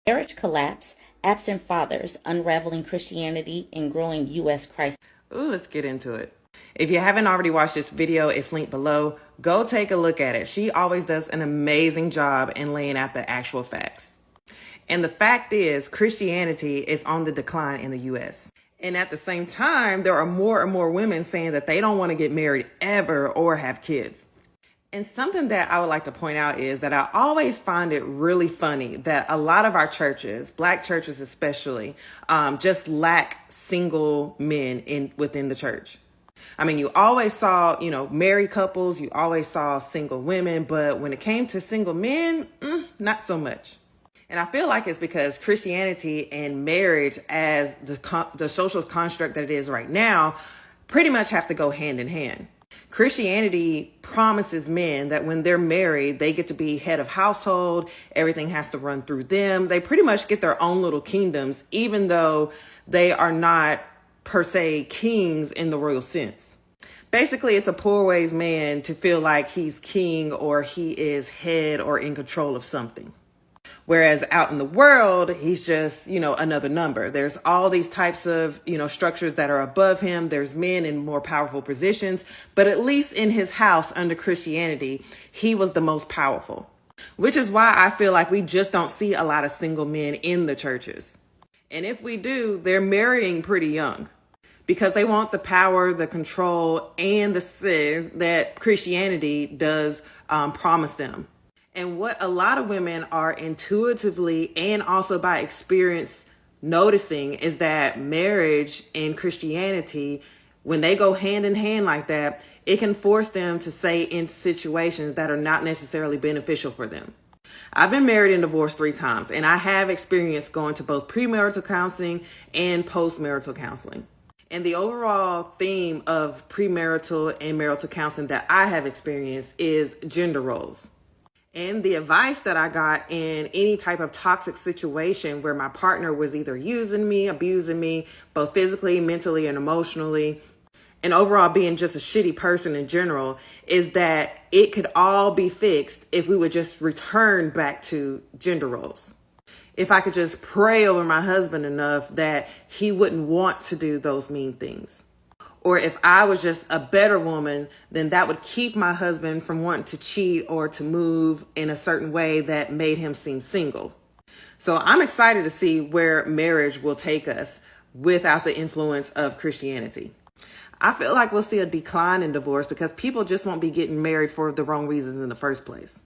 Marriage collapse, absent fathers, unraveling Christianity, and growing U.S. crisis. Ooh, let's get into it. If you haven't already watched this video, it's linked below. Go take a look at it. She always does an amazing job in laying out the actual facts. And the fact is, Christianity is on the decline in the U.S. And at the same time, there are more and more women saying that they don't want to get married ever or have kids. And something that I would like to point out is that I always find it really funny that a lot of our churches, Black churches especially, just lack single men within the church. I mean, you always saw, married couples, you always saw single women, but when it came to single men, not so much. And I feel like it's because Christianity and marriage as the social construct that it is right now pretty much have to go hand in hand. Christianity promises men that when they're married, they get to be head of household. Everything has to run through them. They pretty much get their own little kingdoms, even though they are not per se kings in the royal sense. Basically, it's a poor ways man to feel like he's king or he is head or in control of something. Whereas out in the world, he's just, another number. There's all these types of, structures that are above him. There's men in more powerful positions. But at least in his house under Christianity, he was the most powerful. Which is why I feel like we just don't see a lot of single men in the churches. And if we do, they're marrying pretty young because they want the power, the control, and the sin that Christianity does promise them. And what a lot of women are intuitively and also by experience noticing is that marriage and Christianity, when they go hand in hand like that, it can force them to stay in situations that are not necessarily beneficial for them. I've been married and divorced 3 times, and I have experienced going to both premarital counseling and postmarital counseling. And the overall theme of premarital and marital counseling that I have experienced is gender roles. And the advice that I got in any type of toxic situation where my partner was either using me, abusing me, both physically, mentally, and emotionally, and overall being just a shitty person in general, is that it could all be fixed if we would just return back to gender roles. If I could just pray over my husband enough that he wouldn't want to do those mean things. Or if I was just a better woman, then that would keep my husband from wanting to cheat or to move in a certain way that made him seem single. So I'm excited to see where marriage will take us without the influence of Christianity. I feel like we'll see a decline in divorce because people just won't be getting married for the wrong reasons in the first place.